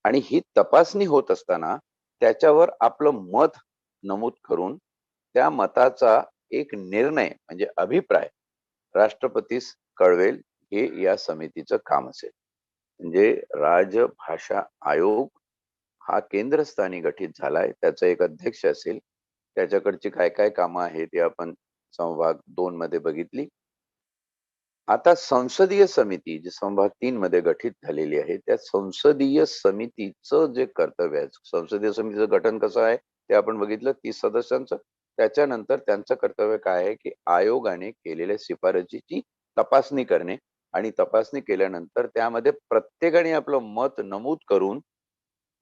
आणि ही तपासणी होत असताना त्याच्यावर आपलं मत नमूद करून त्या मताचा एक निर्णय म्हणजे अभिप्राय राष्ट्रपतीस कळवेल, हे या समितीचं काम असेल. म्हणजे राजभाषा आयोग हा केंद्रस्थानी गठीत झालाय, त्याचा एक अध्यक्ष असेल, त्याच्याकडची काय काय कामं आहेत ते आपण संभाग 2 मध्ये बघितली. आता संसदीय समिती जी संभाग 3 मध्ये गठीत झालेली आहे, त्या संसदीय समितीचं जे कर्तव्य आहे, संसदीय समितीचं गठन कसं आहे ते आपण बघितलं, 30 सदस्यांचं. त्याच्यानंतर त्यांचं कर्तव्य काय आहे की आयोगाने केलेल्या शिफारशीची तपासणी करणे आणि तपासणी केल्यानंतर त्यामध्ये प्रत्येकाने आपलं मत नमूद करून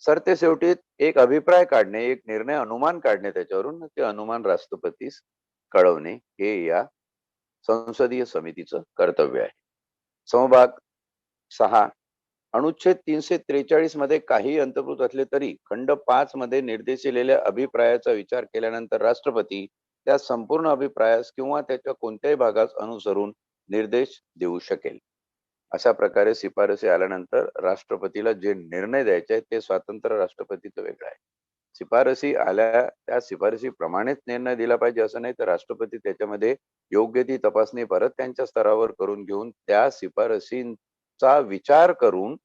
सरतेशेवटी एक अभिप्राय काढणे, एक निर्णय अनुमान काढणे, त्याच्यावरून ते अनुमान राष्ट्रपतीस कळवणे हे या संसदीय समितीचं कर्तव्य आहे. समभाग 6 अनुच्छेद 343 मध्ये काही अंतर्भूत असले तरी खंड 5 मध्ये निर्देशिलेल्या अभिप्रायाचा विचार केल्यानंतर राष्ट्रपती त्या संपूर्ण अभिप्रायास किंवा त्याच्या कोणत्याही भागास अनुसरून निर्देश देऊ शकेल. अशा प्रकारे शिफारसी आल्यानंतर राष्ट्रपतीला जे निर्णय द्यायचे आहेत ते स्वातंत्र्य राष्ट्रपतीचं वेगळं आहे. शिफारसी आल्या त्या शिफारसी प्रमाणेच निर्णय दिला पाहिजे असं नाही, तर राष्ट्रपती त्याच्यामध्ये योग्य ती तपासणी परत त्यांच्या स्तरावर करून घेऊन त्या शिफारसींचा विचार करून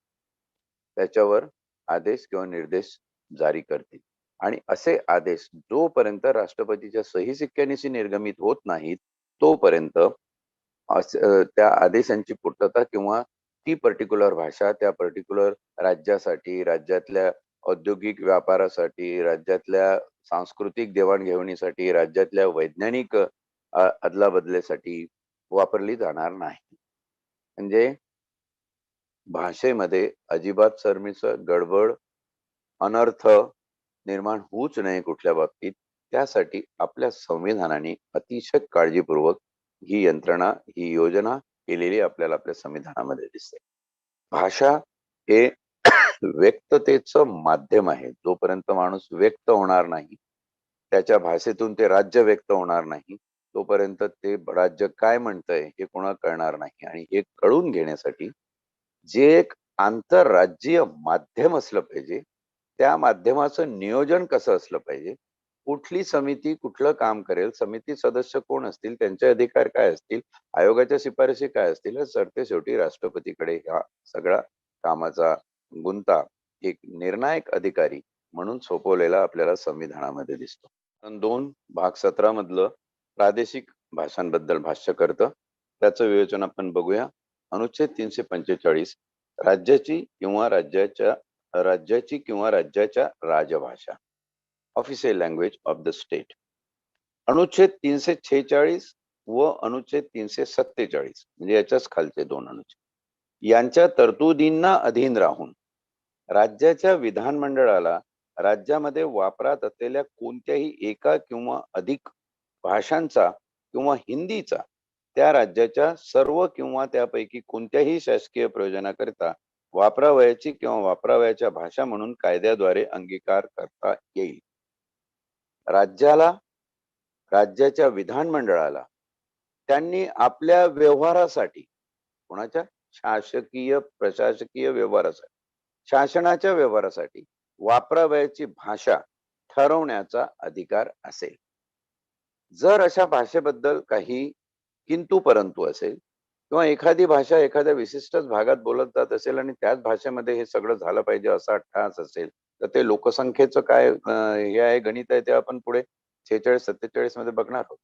त्याच्यावर आदेश किंवा निर्देश जारी करतील. आणि असे आदेश जोपर्यंत राष्ट्रपतीच्या सही शिक्क्यानिशी निर्गमित होत नाहीत तोपर्यंत त्या आदेशांची पूर्तता किंवा ती पर्टिक्युलर भाषा त्या पर्टिक्युलर राज्यासाठी, राज्यातल्या औद्योगिक व्यापारासाठी, राज्यातल्या सांस्कृतिक देवाणघेवाणीसाठी, राज्यातल्या वैज्ञानिक अदलाबदलीसाठी वापरली जाणार नाही. म्हणजे भाषेमध्ये अजिबात सरमिसळ, गडबड, अनर्थ निर्माण होऊच नये कुठल्या बाबतीत, त्यासाठी आपल्या संविधानाने अतिशय काळजीपूर्वक ही यंत्रणा, ही योजना केलेली आपल्याला आपल्या संविधानामध्ये दिसते. भाषा हे व्यक्ततेचं माध्यम आहे. जोपर्यंत माणूस व्यक्त होणार नाही, त्याच्या भाषेतून ते राज्य व्यक्त होणार नाही, तोपर्यंत ते राज्य काय म्हणतंय हे कोणाला कळणार नाही. आणि हे कळून घेण्यासाठी जे एक आंतरराज्यीय माध्यम असलं पाहिजे, त्या माध्यमाचं नियोजन कसं असलं पाहिजे, कुठली समिती कुठलं काम करेल, समिती सदस्य कोण असतील, त्यांचे अधिकार काय असतील, आयोगाच्या शिफारशी काय असतील, सरतेशेवटी राष्ट्रपतीकडे ह्या सगळ्या कामाचा गुंता एक निर्णायक अधिकारी म्हणून सोपवलेला आपल्याला संविधानामध्ये दिसतो. 2 भाग 17 मधलं प्रादेशिक भाषांबद्दल भाष्य करतं, त्याचं विवेचन आपण बघूया. अनुच्छेद 345 राज्याची किंवा राज्याच्या राजभाषा, official language of the state. अनुच्छेद 346 व अनुच्छेद 347 म्हणजे याच्याच खालचे 2 अनुच्छेद यांच्या तरतुदींना अधीन राहून राज्याच्या विधानमंडळाला राज्यामध्ये वापरात असलेल्या कोणत्याही एका किंवा अधिक भाषांचा किंवा हिंदीचा त्या राज्याच्या सर्व किंवा त्यापैकी कोणत्याही शासकीय प्रयोजनाकरिता वापरावयाची किंवा वापरावयाच्या भाषा म्हणून कायद्याद्वारे अंगीकार करता येईल. राज्याच्या विधानमंडळाला त्यांनी आपल्या व्यवहारासाठी, कोणाच्या शासकीय प्रशासकीय व्यवहारासाठी, शासनाच्या व्यवहारासाठी वापरावयाची भाषा ठरवण्याचा अधिकार असेल. जर अशा भाषेबद्दल काही किंतु परंतु असेल किंवा एखादी भाषा एखाद्या विशिष्टच भागात बोलत जात असेल आणि त्याच भाषेमध्ये हे सगळं झालं पाहिजे असा ठास असेल, तर ते लोकसंख्येचं काय हे आहे गणित आहे ते आपण पुढे 46-47 मध्ये बघणार आहोत.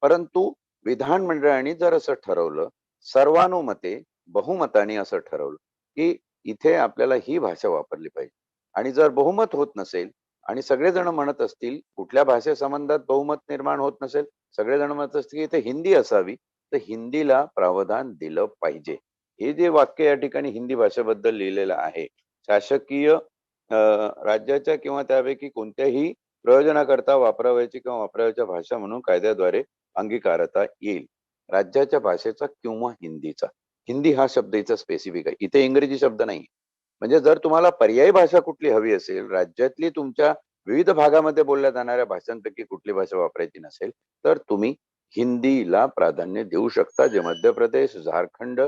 परंतु विधानमंडळाने जर असं ठरवलं, सर्वानुमते, बहुमताने असं ठरवलं, की इथे आपल्याला ही भाषा वापरली पाहिजे. आणि जर बहुमत होत नसेल आणि सगळेजण म्हणत असतील, कुठल्या भाषेसंबंधात बहुमत निर्माण होत नसेल, सगळेजण म्हणत असतील, की इथे हिंदी असावी, तर हिंदीला प्रावधान दिलं पाहिजे. हे जे वाक्य या ठिकाणी हिंदी भाषेबद्दल लिहिलेलं आहे, शासकीय राज्याच्या किंवा त्यापैकी कोणत्याही प्रयोजनाकरता वापरावयाची किंवा वापरावयाच्या भाषा म्हणून कायद्याद्वारे अंगीकारता येईल. राज्याच्या भाषेचा किंवा हिंदीचा. हिंदी हा शब्द इथं स्पेसिफिक आहे. इथे इंग्रजी शब्द नाही. म्हणजे जर तुम्हाला पर्यायी भाषा कुठली हवी असेल, राज्यातली तुमच्या विविध भागामध्ये बोलल्या जाणाऱ्या भाषांपैकी कुठली भाषा वापरायची नसेल, तर तुम्ही हिंदीला प्राधान्य देऊ शकता. जे मध्य प्रदेश, झारखंड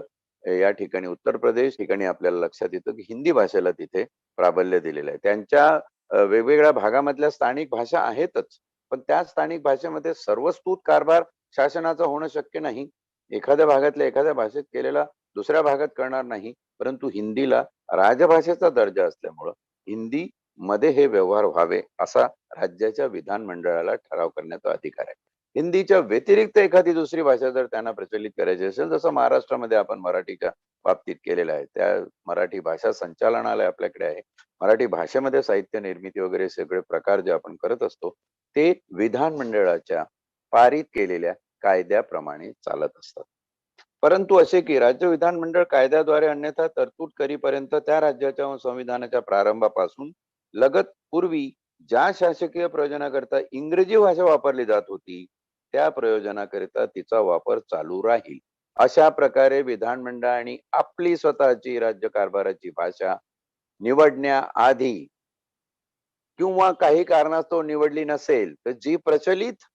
या ठिकाणी उत्तर प्रदेश ठिकाणी आपल्याला लक्षात येतं, की हिंदी भाषेला तिथे प्राबल्य दिलेलं आहे. त्यांच्या वेगवेगळ्या भागामधल्या स्थानिक भाषा आहेतच. पण त्या स्थानिक भाषेमध्ये सर्वस्तुत कारभार शासनाचा होणं शक्य नाही. एखाद्या भागातल्या एखाद्या भाषेत केलेला दुसऱ्या भागात करणार नाही. परंतु हिंदीला राजभाषेचा दर्जा असल्यामुळं हिंदी मध्ये हे व्यवहार व्हावे असा राज्याच्या विधानमंडळाला ठराव करण्याचा अधिकार आहे. हिंदीच्या व्यतिरिक्त एखादी दुसरी भाषा जर त्यांना प्रचलित करायची असेल, जसं महाराष्ट्रामध्ये आपण मराठीच्या बाबतीत केलेलं आहे, त्या मराठी भाषा संचालनालय आपल्याकडे आहे. मराठी भाषेमध्ये साहित्य निर्मिती वगैरे सगळे प्रकार जे आपण करत असतो, ते विधानमंडळाच्या पारित केलेल्या कायद्याप्रमाणे चालत असतात. परंतु असे की राज्य विधानमंडळ कायद्याद्वारे अन्यथा तरतूद करीपर्यंत त्या राज्याच्या संविधानाच्या प्रारंभापासून लगत पूर्वी ज्या शासकीय प्रयोजनाकरता इंग्रजी भाषा वापरली जात होती, त्या प्रयोजनाकरिता तिचा वापर चालू राहील. अशा प्रकारे विधानमंडळाने आपली स्वतःची राज्य कारभाराची भाषा निवडण्याआधी किंवा काही कारणास्तव निवडली नसेल, तर जी प्रचलित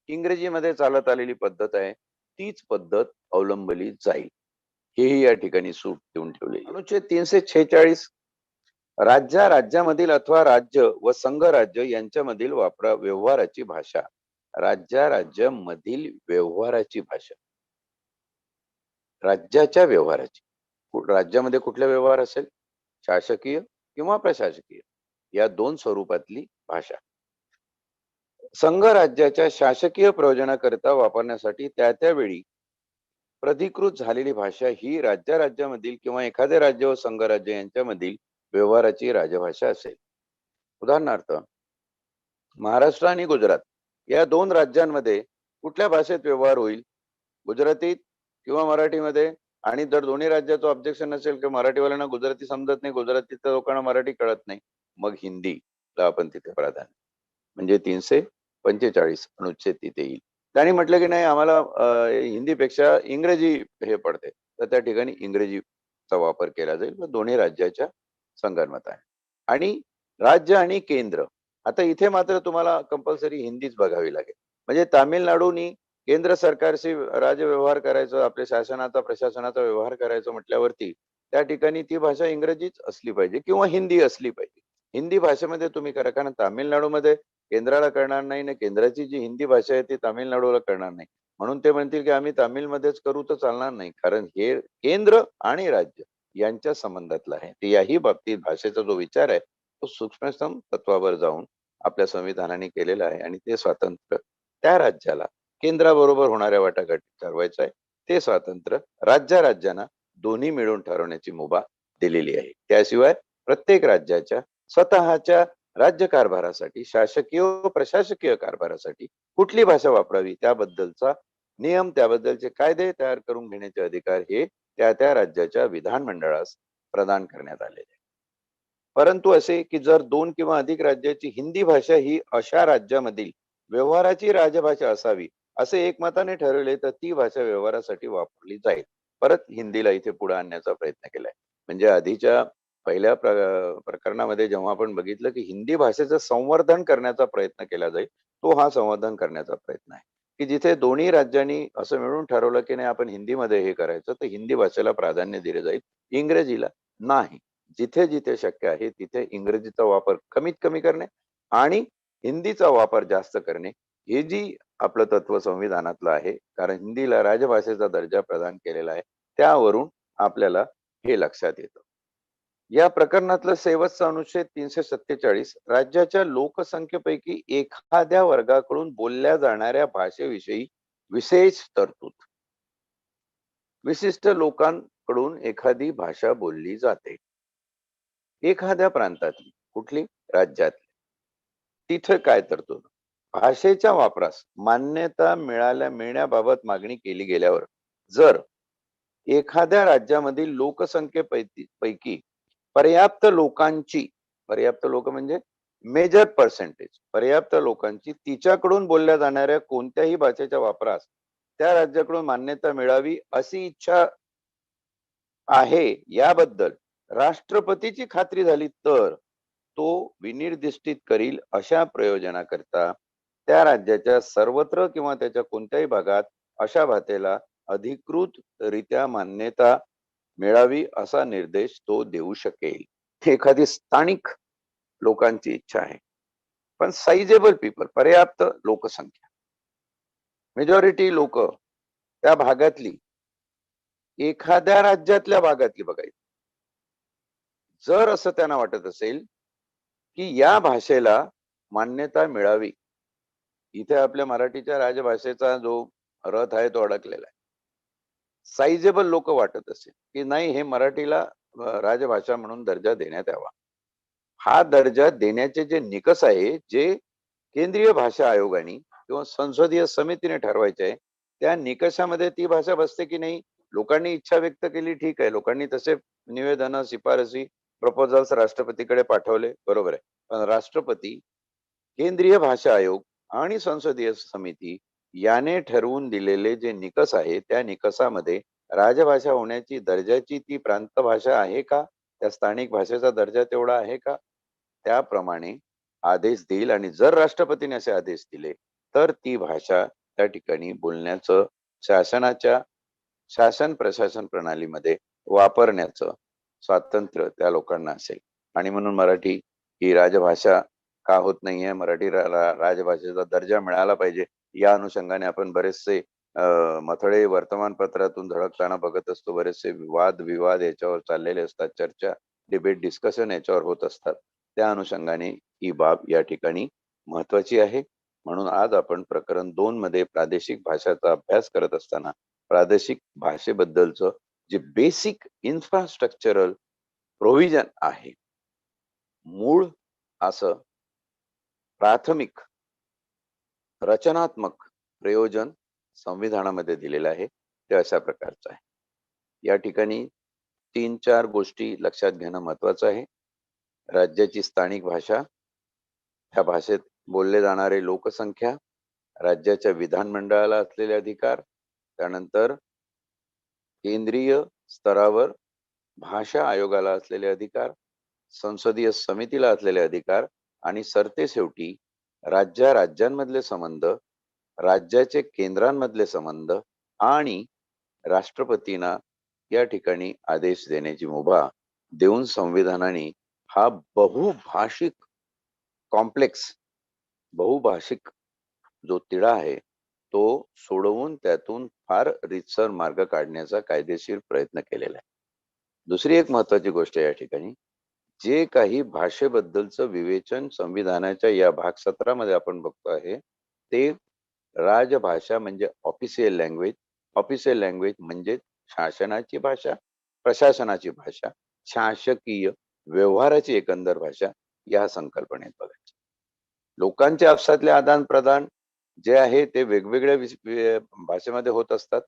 इंग्रजीमध्ये चालत आलेली पद्धत आहे, तीच पद्धत अवलंबली जाईल. हेही या ठिकाणी सूट देऊन ठेवलेली आहे. अनुच्छेद 346 राज्यामधील अथवा राज्य व संघ राज्य यांच्यामधील व्यवहाराची भाषा. राज्यामधील व्यवहाराची भाषा. राज्याच्या व्यवहाराची. राज्यामध्ये कुठला व्यवहार असेल? शासकीय किंवा प्रशासकीय या दोन स्वरूपातली भाषा. संघ राज्याच्या शासकीय प्रयोजनाकरिता वापरण्यासाठी त्या वेळी प्राधिकृत झालेली भाषा ही राज्यामधील किंवा एखाद्या राज्य व संघ राज्य यांच्यामधील व्यवहाराची राजभाषा असेल. उदाहरणार्थ, महाराष्ट्र आणि गुजरात या दोन राज्यांमध्ये कुठल्या भाषेत व्यवहार होईल? गुजरातीत किंवा मराठीमध्ये. आणि जर दोन्ही राज्याचं ऑब्जेक्शन असेल की मराठीवाल्यांना गुजराती समजत नाही, गुजरातीच्या लोकांना मराठी कळत नाही, मग हिंदीला आपण तिथे प्राधान्य. म्हणजे 345 अनुच्छेद तिथे येईल. त्यांनी म्हटलं की नाही आम्हाला हिंदीपेक्षा इंग्रजी हे पडते, तर त्या ठिकाणी इंग्रजीचा वापर केला जाईल. दोन्ही राज्याच्या संगनमत आहे. आणि राज्य आणि केंद्र, आता इथे मात्र तुम्हाला कंपल्सरी हिंदीच बघावी लागेल. म्हणजे तामिळनाडूनी केंद्र सरकारशी राजव्यवहार करायचं, आपल्या शासनाचा प्रशासनाचा व्यवहार करायचं म्हटल्यावरती त्या ठिकाणी ती भाषा इंग्रजीच असली पाहिजे किंवा हिंदी असली पाहिजे. हिंदी भाषेमध्ये तुम्ही करा, कारण तामिळनाडूमध्ये केंद्राला कळणार नाही ना, केंद्राची जी हिंदी भाषा आहे ती तामिळनाडूला कळणार नाही. म्हणून ते म्हणतील की आम्ही तामिळमध्येच करू, तर चालणार नाही. कारण हे केंद्र आणि राज्य यांच्या संबंधातलं आहे. तर याही बाबतीत भाषेचा जो विचार आहे तो सूक्ष्मतम तत्वावर जाऊन आपल्या संविधानाने केलेला आहे. आणि ते स्वातंत्र्य त्या राज्याला केंद्राबरोबर होणाऱ्या वाटाघाटी ठरवायचं आहे. ते स्वातंत्र्य राज्यांना दोन्ही मिळून ठरवण्याची मुभा दिलेली आहे. त्याशिवाय प्रत्येक राज्याच्या स्वतःच्या राज्य कारभारासाठी, शासकीय व प्रशासकीय कारभारासाठी कुठली भाषा वापरावी त्याबद्दलचा नियम, त्याबद्दलचे कायदे तयार करून घेण्याचे अधिकार हे त्या राज्याच्या विधानमंडळास प्रदान करण्यात आलेले आहे. परंतु असे की जर दोन किंवा अधिक राज्याची हिंदी भाषा ही अशा राज्यामधील व्यवहाराची राजभाषा असावी असे एकमताने ठरवले, तर ती भाषा व्यवहारासाठी वापरली जाईल. परत हिंदीला इथे पुढे आणण्याचा प्रयत्न केलाय. म्हणजे आधीच्या पहिल्या प्रकरणामध्ये जेव्हा आपण बघितलं की हिंदी भाषेचं संवर्धन करण्याचा प्रयत्न केला जाईल, तो हा संवर्धन करण्याचा प्रयत्न आहे. की जिथे दोन्ही राज्यांनी असं मिळून ठरवलं की नाही आपण हिंदीमध्ये हे करायचं, तर हिंदी भाषेला प्राधान्य दिले जाईल, इंग्रजीला नाही. जिथे जिथे शक्य आहे तिथे इंग्रजीचा वापर कमीत कमी करणे आणि हिंदीचा वापर जास्त करणे, हे जी आपलं तत्व संविधानातलं आहे. कारण हिंदीला राजभाषेचा दर्जा प्रदान केलेला आहे. त्यावरून आपल्याला हे लक्षात येतं. या प्रकरणातलं शेवटचं अनुच्छेद 347 राज्याच्या लोकसंख्येपैकी एखाद्या वर्गाकडून बोलल्या जाणाऱ्या भाषेविषयी विशेष तरतूद. विशिष्ट लोकांकडून एखादी भाषा बोलली जाते. एखाद्या प्रांतातली, कुठली? राज्यातली. तिथे काय तरतूद? भाषेच्या वापरास मान्यता मिळण्याबाबत मागणी केली गेल्यावर जर एखाद्या राज्यामधील लोकसंख्येपैकी पर्याप्त लोकांची, पर्याप्त लोक म्हणजे मेजर पर्सेंटेज, पर्याप्त लोकांची तिच्याकडून बोलल्या जाणाऱ्या कोणत्याही भाषेच्या वापरास त्या राज्याकडून मान्यता मिळावी अशी इच्छा आहे याबद्दल राष्ट्रपतीची खात्री झाली तर तो विनिर्दिष्टित करील अशा प्रयोजनाकरता त्या राज्याच्या सर्वत्र किंवा त्याच्या कोणत्याही भागात अशा भाषेला अधिकृत रित्या मान्यता मिळावी असा निर्देश तो देऊ शकेल. एखादी स्थानिक लोकांची इच्छा आहे, पण साइजेबल पीपल, पर्याप्त लोकसंख्या, मेजॉरिटी लोक त्या भागातली, एखाद्या राज्यातल्या भागातली बघायची. जर असं त्यांना वाटत असेल की या भाषेला मान्यता मिळावी, इथे आपल्या मराठीच्या राजभाषेचा जो रथ आहे तो अडकलेला आहे. साइजेबल लोक वाटत असेल की नाही, हे मराठीला राजभाषा म्हणून दर्जा देण्यात यावा. हा दर्जा देण्याचे जे निकष आहे, जे केंद्रीय भाषा आयोगाने किंवा संसदीय समितीने ठरवायचे आहे, त्या निकषामध्ये ती भाषा बसते की नाही. लोकांनी इच्छा व्यक्त केली, ठीक आहे, लोकांनी तसे निवेदन, शिफारसी, प्रपोजल्स राष्ट्रपतीकडे पाठवले, बरोबर आहे. पण राष्ट्रपती, केंद्रीय भाषा आयोग आणि संसदीय समिती याने ठरवून दिलेले जे निकष आहे, त्या निकषामध्ये राजभाषा होण्याची दर्जाची ती प्रांत भाषा आहे का, त्या स्थानिक भाषेचा दर्जा तेवढा आहे का, त्याप्रमाणे आदेश देईल. आणि जर राष्ट्रपतीने असे आदेश दिले तर ती भाषा त्या ठिकाणी बोलण्याचं शासनाच्या शासन प्रशासन प्रणालीमध्ये वापरण्याचं स्वातंत्र्य त्या लोकांना असेल. आणि म्हणून मराठी ही राजभाषा का होत नाहीये, मराठी राजभाषेचा दर्जा मिळाला पाहिजे, या अनुषंगाने आपण बरेचसे मथळे वर्तमानपत्रातून धडकताना बघत असतो. बरेचसे वाद विवाद याच्यावर चाललेले असतात, चर्चा, डिबेट, डिस्कशन याच्यावर होत असतात. त्या अनुषंगाने ही बाब या ठिकाणी महत्वाची आहे. म्हणून आज आपण प्रकरण 2 मध्ये प्रादेशिक भाषाचा अभ्यास करत असताना प्रादेशिक भाषेबद्दलचं जे बेसिक इन्फ्रास्ट्रक्चरल प्रोव्हिजन आहे, मूळ असं प्राथमिक रचनात्मक प्रयोजन संविधानामध्ये दिलेलं आहे, ते अशा प्रकारचं आहे. या ठिकाणी 3-4 गोष्टी लक्षात घेणं महत्वाचं आहे. राज्याची स्थानिक भाषा, त्या भाषेत बोलले जाणारे लोकसंख्या, राज्याच्या विधानमंडळाला असलेले अधिकार, त्यानंतर केंद्रीय स्तरावर भाषा आयोगाला असलेले अधिकार, संसदीय समितीला असलेले अधिकार आणि सरतेशेवटी राज्यांमधले संबंध, राज्याचे केंद्रांमधले संबंध आणि राष्ट्रपतींना या ठिकाणी आदेश देण्याची मुभा देऊन संविधानाने हा बहुभाषिक कॉम्प्लेक्स, बहुभाषिक जो तिढा आहे तो सोडवून त्यातून फार रीतसर मार्ग काढण्याचा कायदेशीर प्रयत्न केलेला आहे. दुसरी एक महत्वाची गोष्ट या ठिकाणी, जे काही भाषेबद्दलचं विवेचन संविधानाच्या या भाग 17 मध्ये आपण बघतो आहे, ते राजभाषा म्हणजे ऑफिशियल लँग्वेज, ऑफिशियल लँग्वेज म्हणजे शासनाची भाषा, प्रशासनाची भाषा, शासकीय व्यवहाराची एकंदर भाषा, या संकल्पनेत बघायचं. लोकांच्या आपसातले आदान प्रदान जे आहे ते वेगवेगळ्या भाषेमध्ये होत असतात,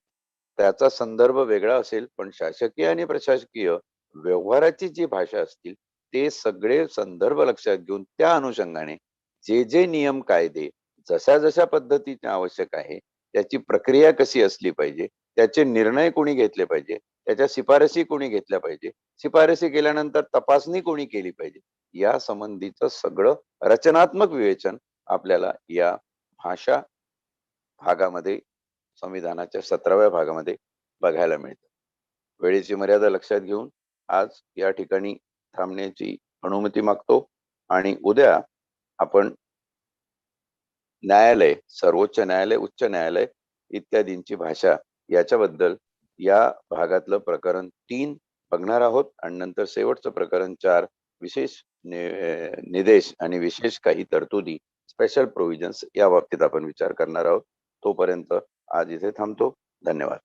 त्याचा संदर्भ वेगळा असेल, पण शासकीय आणि प्रशासकीय व्यवहाराची जी भाषा असतील ते सगळे संदर्भ लक्षात घेऊन त्या अनुषंगाने जे नियम कायदे जशा जशा पद्धतीने आवश्यक आहे, त्याची प्रक्रिया कशी असली पाहिजे, त्याचे निर्णय कोणी घेतले पाहिजे, त्याच्या शिफारसी कोणी घेतल्या पाहिजे, शिफारसी केल्यानंतर तपासणी कोणी केली पाहिजे, या संबंधीचं सगळं रचनात्मक विवेचन आपल्याला या भाषा भागामध्ये, संविधानाच्या 17व्या भागामध्ये बघायला मिळतं. वेळेची मर्यादा लक्षात घेऊन आज या ठिकाणी थांबण्याची अनुमती मागतो आणि उद्या आपण न्यायालय, सर्वोच्च न्यायालय, उच्च न्यायालय इत्यादींची भाषा याच्याबद्दल या भागातलं प्रकरण 3 बघणार आहोत आणि नंतर शेवटचं प्रकरण 4 विशेष निदेश आणि विशेष काही तरतुदी स्पेशल प्रोव्हिजन्स या बाबतीत आपण विचार करणार आहोत. तोपर्यंत आज इथे थांबतो. धन्यवाद.